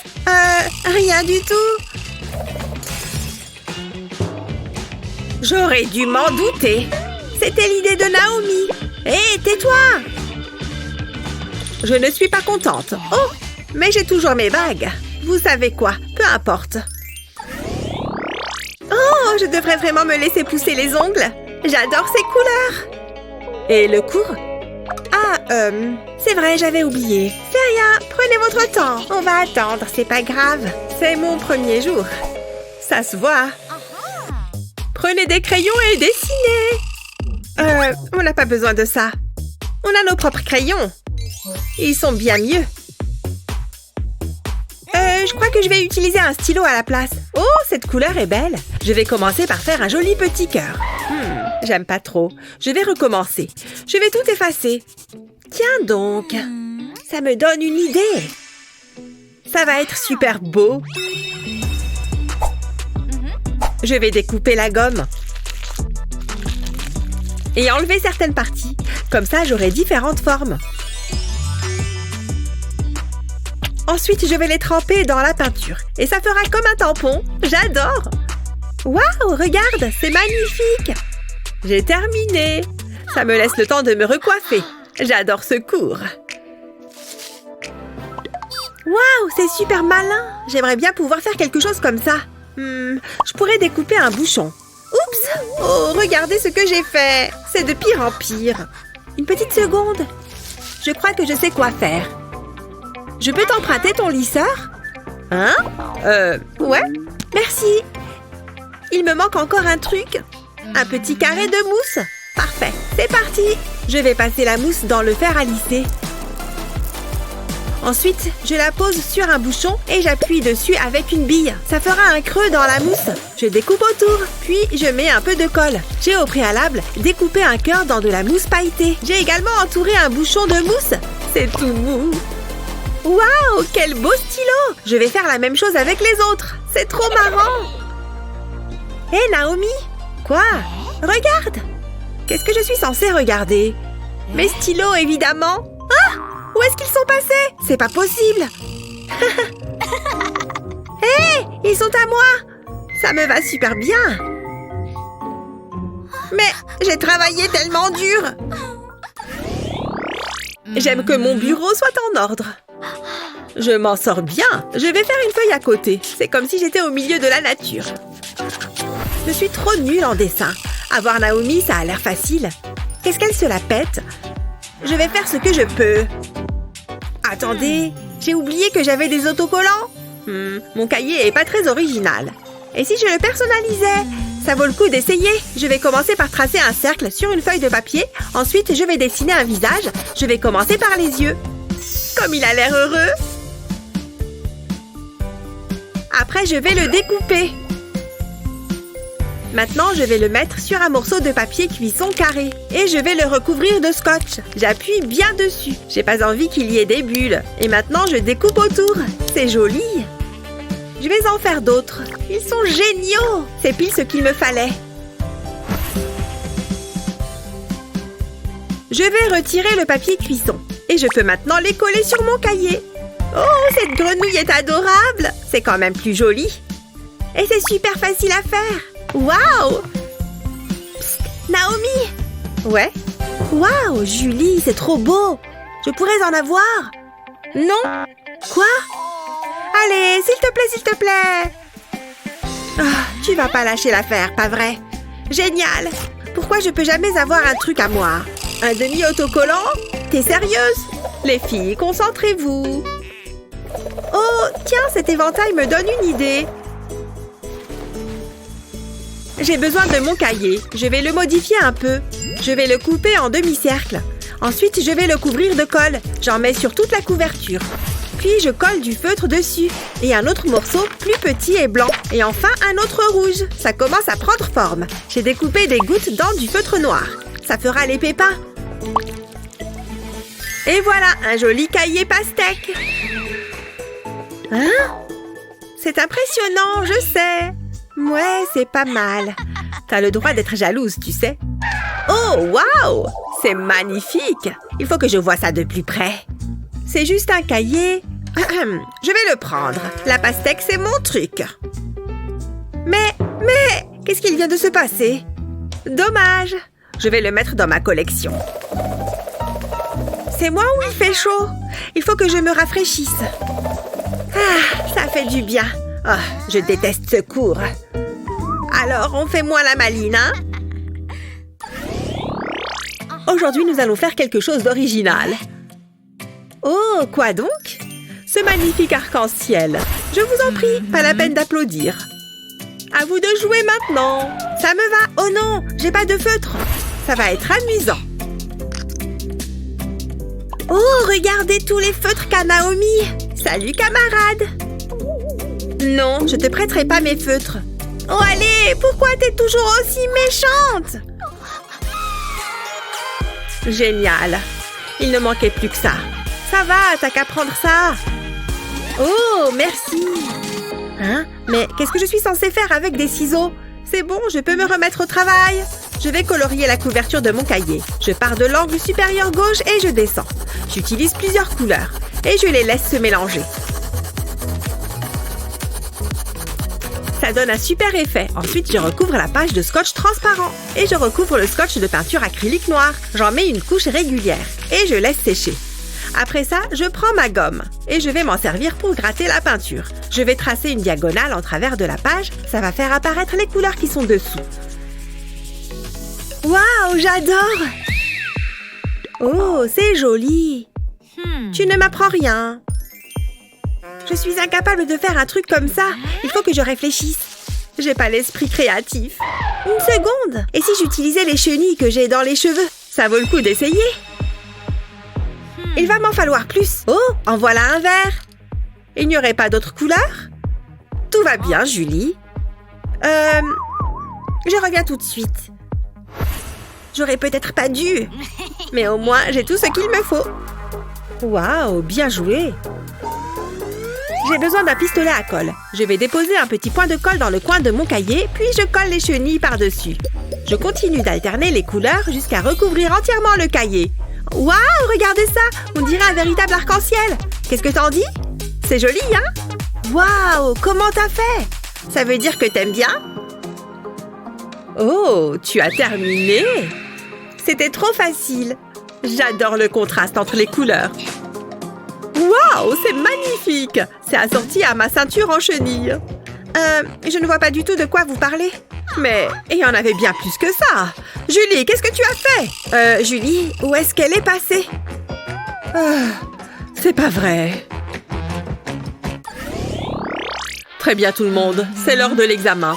Rien du tout. J'aurais dû m'en douter. C'était l'idée de Naomi. Hé, tais-toi! Je ne suis pas contente. Oh! Mais j'ai toujours mes bagues. Vous savez quoi? Peu importe. Oh! Je devrais vraiment me laisser pousser les ongles. J'adore ces couleurs. Et le cours? Ah, c'est vrai, j'avais oublié. C'est rien, prenez votre temps. On va attendre, c'est pas grave. C'est mon premier jour. Ça se voit. Prenez des crayons et dessinez. On n'a pas besoin de ça. On a nos propres crayons. Ils sont bien mieux. Je crois que je vais utiliser un stylo à la place. Oh, cette couleur est belle. Je vais commencer par faire un joli petit cœur. J'aime pas trop. Je vais recommencer. Je vais tout effacer. Tiens donc. Ça me donne une idée. Ça va être super beau. Je vais découper la gomme. et enlever certaines parties. Comme ça, j'aurai différentes formes. Ensuite, je vais les tremper dans la peinture. Et ça fera comme un tampon. J'adore! Waouh, regarde, c'est magnifique! J'ai terminé. Ça me laisse le temps de me recoiffer. J'adore ce cours. Waouh, c'est super malin! J'aimerais bien pouvoir faire quelque chose comme ça. Je pourrais découper un bouchon. Oups! Oh, regardez ce que j'ai fait! C'est de pire en pire. Une petite seconde. Je crois que je sais quoi faire. Je peux t'emprunter ton lisseur? Hein? Ouais. Merci. Il me manque encore un truc. Un petit carré de mousse. Parfait, c'est parti. Je vais passer la mousse dans le fer à lisser. Ensuite, je la pose sur un bouchon et j'appuie dessus avec une bille. Ça fera un creux dans la mousse. Je découpe autour, puis je mets un peu de colle. J'ai au préalable découpé un cœur dans de la mousse pailletée. J'ai également entouré un bouchon de mousse. C'est tout mou. Waouh, quel beau stylo! Je vais faire la même chose avec les autres. C'est trop marrant. Hé, Naomi! Quoi? Regarde! Qu'est-ce que je suis censée regarder? Mes stylos, évidemment! Ah! Où est-ce qu'ils sont passés? C'est pas possible! Hé! Ils sont à moi! Ça me va super bien! Mais j'ai travaillé tellement dur! J'aime que mon bureau soit en ordre. Je m'en sors bien. Je vais faire une feuille à côté. C'est comme si j'étais au milieu de la nature. Je suis trop nulle en dessin. Avoir Naomi, ça a l'air facile. Qu'est-ce qu'elle se la pète? Je vais faire ce que je peux. Attendez, j'ai oublié que j'avais des autocollants. Mon cahier est pas très original. Et si je le personnalisais? Ça vaut le coup d'essayer. Je vais commencer par tracer un cercle sur une feuille de papier. Ensuite, je vais dessiner un visage. Je vais commencer par les yeux. Comme il a l'air heureux. Après, je vais le découper. Maintenant, je vais le mettre sur un morceau de papier cuisson carré. Et je vais le recouvrir de scotch. J'appuie bien dessus. J'ai pas envie qu'il y ait des bulles. Et maintenant, je découpe autour. C'est joli. Je vais en faire d'autres. Ils sont géniaux. C'est pile ce qu'il me fallait. Je vais retirer le papier cuisson. Et je peux maintenant les coller sur mon cahier. Oh, cette grenouille est adorable. C'est quand même plus joli. Et c'est super facile à faire. Waouh! Psst, Naomi! Ouais? Waouh, Julie, c'est trop beau! Je pourrais en avoir? Non? Quoi? Allez, s'il te plaît! Ah, tu vas pas lâcher l'affaire, pas vrai? Génial! Pourquoi je peux jamais avoir un truc à moi? Un demi-autocollant? T'es sérieuse? Les filles, concentrez-vous! Oh, tiens, cet éventail me donne une idée! J'ai besoin de mon cahier. Je vais le modifier un peu. Je vais le couper en demi-cercle. Ensuite, je vais le couvrir de colle. J'en mets sur toute la couverture. Puis, je colle du feutre dessus. Et un autre morceau plus petit et blanc. Et enfin, un autre rouge. Ça commence à prendre forme. J'ai découpé des gouttes dans du feutre noir. Ça fera les pépins. Et voilà, un joli cahier pastèque. Hein? C'est impressionnant, je sais. Ouais, c'est pas mal. T'as le droit d'être jalouse, tu sais. Oh, waouh! C'est magnifique! Il faut que je voie ça de plus près. C'est juste un cahier. Je vais le prendre. La pastèque, c'est mon truc. Mais, qu'est-ce qu'il vient de se passer? Dommage. Je vais le mettre dans ma collection. C'est moi ou il fait chaud? Il faut que je me rafraîchisse. Ah, ça fait du bien. Oh, je déteste ce cours. Alors, on fait moins la maline, hein? Aujourd'hui, nous allons faire quelque chose d'original. Oh, quoi donc? Ce magnifique arc-en-ciel. Je vous en prie, pas la peine d'applaudir. À vous de jouer maintenant. Ça me va. Oh non, j'ai pas de feutre. Ça va être amusant. Oh, regardez tous les feutres qu'a Naomi. Salut, camarade. Non, je te prêterai pas mes feutres. Oh, allez, pourquoi t'es toujours aussi méchante? Génial. Il ne manquait plus que ça. Ça va, t'as qu'à prendre ça. Oh, merci. Hein? Mais qu'est-ce que je suis censée faire avec des ciseaux? C'est bon, je peux me remettre au travail. Je vais colorier la couverture de mon cahier. Je pars de l'angle supérieur gauche et je descends. J'utilise plusieurs couleurs et je les laisse se mélanger. Ça donne un super effet. Ensuite, je recouvre la page de scotch transparent. Et je recouvre le scotch de peinture acrylique noire. J'en mets une couche régulière. Et je laisse sécher. Après ça, je prends ma gomme. Et je vais m'en servir pour gratter la peinture. Je vais tracer une diagonale en travers de la page. Ça va faire apparaître les couleurs qui sont dessous. Waouh, j'adore! Oh, c'est joli! Tu ne m'apprends rien. Je suis incapable de faire un truc comme ça. Il faut que je réfléchisse. J'ai pas l'esprit créatif. Une seconde. Et si j'utilisais les chenilles que j'ai dans les cheveux? Ça vaut le coup d'essayer. Il va m'en falloir plus. Oh, en voilà un vert. Il n'y aurait pas d'autres couleurs? Tout va bien, Julie. Je reviens tout de suite. J'aurais peut-être pas dû. Mais au moins, j'ai tout ce qu'il me faut. Waouh, bien joué. J'ai besoin d'un pistolet à colle. Je vais déposer un petit point de colle dans le coin de mon cahier, puis je colle les chenilles par-dessus. Je continue d'alterner les couleurs jusqu'à recouvrir entièrement le cahier. Waouh, regardez ça! On dirait un véritable arc-en-ciel. Qu'est-ce que t'en dis? C'est joli, hein? Waouh, comment t'as fait? Ça veut dire que t'aimes bien? Oh, tu as terminé? C'était trop facile. J'adore le contraste entre les couleurs. Waouh, c'est magnifique! C'est assorti à ma ceinture en chenille. Je ne vois pas du tout de quoi vous parlez. Mais il y en avait bien plus que ça. Julie, qu'est-ce que tu as fait? Julie, où est-ce qu'elle est passée? C'est pas vrai. Très bien tout le monde, c'est l'heure de l'examen.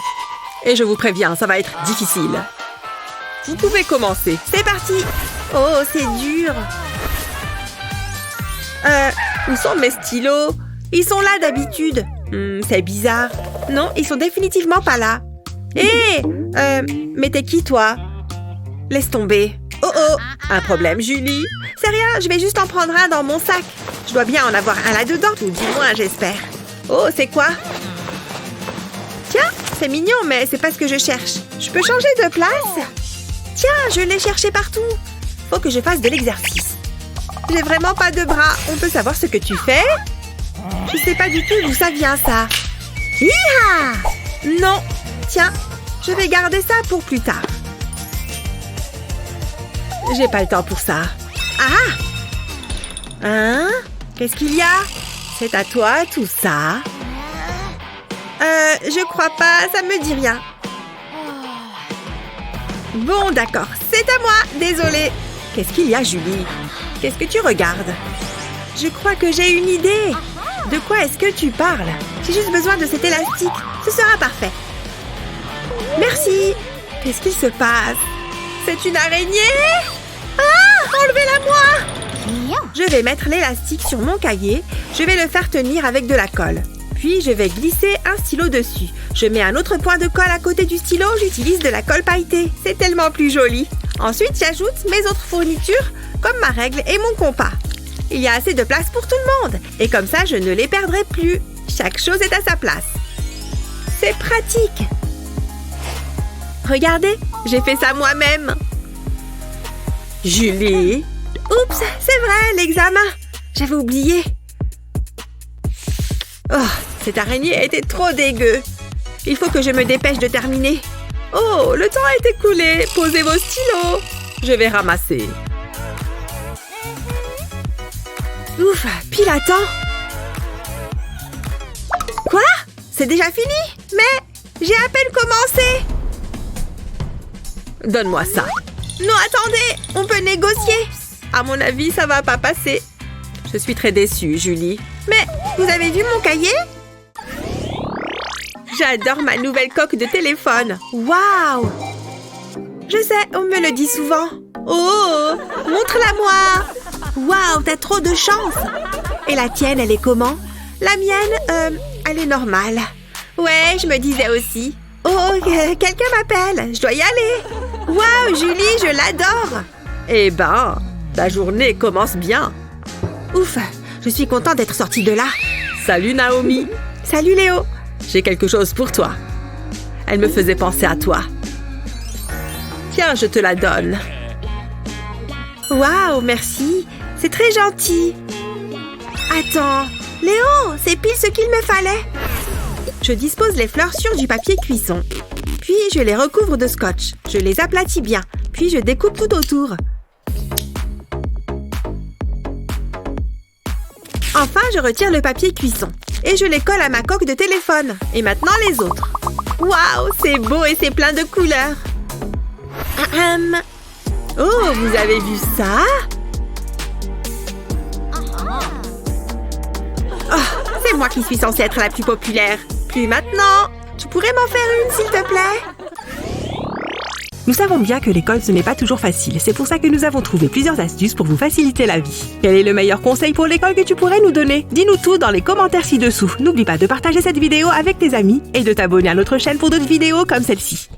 Et je vous préviens, ça va être difficile. Vous pouvez commencer. C'est parti! Oh, c'est dur. Où sont mes stylos? Ils sont là d'habitude. C'est bizarre. Non, ils sont définitivement pas là. Hé! Mais t'es qui, toi? Laisse tomber. Oh oh! Un problème, Julie? C'est rien, je vais juste en prendre un dans mon sac. Je dois bien en avoir un là-dedans, ou du moins, j'espère. Oh, c'est quoi? Tiens, c'est mignon, mais c'est pas ce que je cherche. Je peux changer de place? Tiens, je l'ai cherché partout. Faut que je fasse de l'exercice. J'ai vraiment pas de bras. On peut savoir ce que tu fais? Je sais pas du tout d'où ça vient, ça. Hi-ha! Non. Tiens, je vais garder ça pour plus tard. J'ai pas le temps pour ça. Ah! Hein? Qu'est-ce qu'il y a? C'est à toi, tout ça? Je crois pas, ça me dit rien. Bon, d'accord, c'est à moi, désolée. Qu'est-ce qu'il y a, Julie? Qu'est-ce que tu regardes? Je crois que j'ai une idée. De quoi est-ce que tu parles? J'ai juste besoin de cet élastique. Ce sera parfait. Merci. Qu'est-ce qu'il se passe? C'est une araignée? Ah! Enlevez-la-moi! Je vais mettre l'élastique sur mon cahier. Je vais le faire tenir avec de la colle. Puis, je vais glisser un stylo dessus. Je mets un autre point de colle à côté du stylo. J'utilise de la colle pailletée. C'est tellement plus joli. Ensuite, j'ajoute mes autres fournitures, comme ma règle et mon compas. Il y a assez de place pour tout le monde. Et comme ça, je ne les perdrai plus. Chaque chose est à sa place. C'est pratique. Regardez, j'ai fait ça moi-même. Julie? Oups, c'est vrai, l'examen. J'avais oublié. Oh, cette araignée était trop dégueu. Il faut que je me dépêche de terminer. Oh, le temps est écoulé. Posez vos stylos. Je vais ramasser. Ouf, pile à temps. Quoi? C'est déjà fini? Mais j'ai à peine commencé. Donne-moi ça. Non, attendez, on peut négocier. À mon avis, ça va pas passer. Je suis très déçue, Julie. Mais vous avez vu mon cahier? J'adore ma nouvelle coque de téléphone. Waouh! Je sais, on me le dit souvent. Oh, montre-la-moi. Waouh, t'as trop de chance. Et la tienne, elle est comment? La mienne, elle est normale. Ouais, je me disais aussi. Oh, quelqu'un m'appelle. Je dois y aller. Waouh, Julie, je l'adore. Eh ben, ta journée commence bien. Ouf, je suis contente d'être sortie de là. Salut Naomi. Salut Léo. J'ai quelque chose pour toi. Elle me faisait penser à toi. Tiens, je te la donne. Waouh, merci. C'est très gentil. Attends, Léo, c'est pile ce qu'il me fallait. Je dispose les fleurs sur du papier cuisson. Puis, je les recouvre de scotch. Je les aplatis bien. Puis, je découpe tout autour. Enfin, je retire le papier cuisson. Et je les colle à ma coque de téléphone. Et maintenant, les autres. Waouh, c'est beau et c'est plein de couleurs. Oh, vous avez vu ça? Oh, c'est moi qui suis censée être la plus populaire. Puis maintenant, tu pourrais m'en faire une, s'il te plaît? Nous savons bien que l'école, ce n'est pas toujours facile. C'est pour ça que nous avons trouvé plusieurs astuces pour vous faciliter la vie. Quel est le meilleur conseil pour l'école que tu pourrais nous donner? Dis-nous tout dans les commentaires ci-dessous. N'oublie pas de partager cette vidéo avec tes amis et de t'abonner à notre chaîne pour d'autres vidéos comme celle-ci.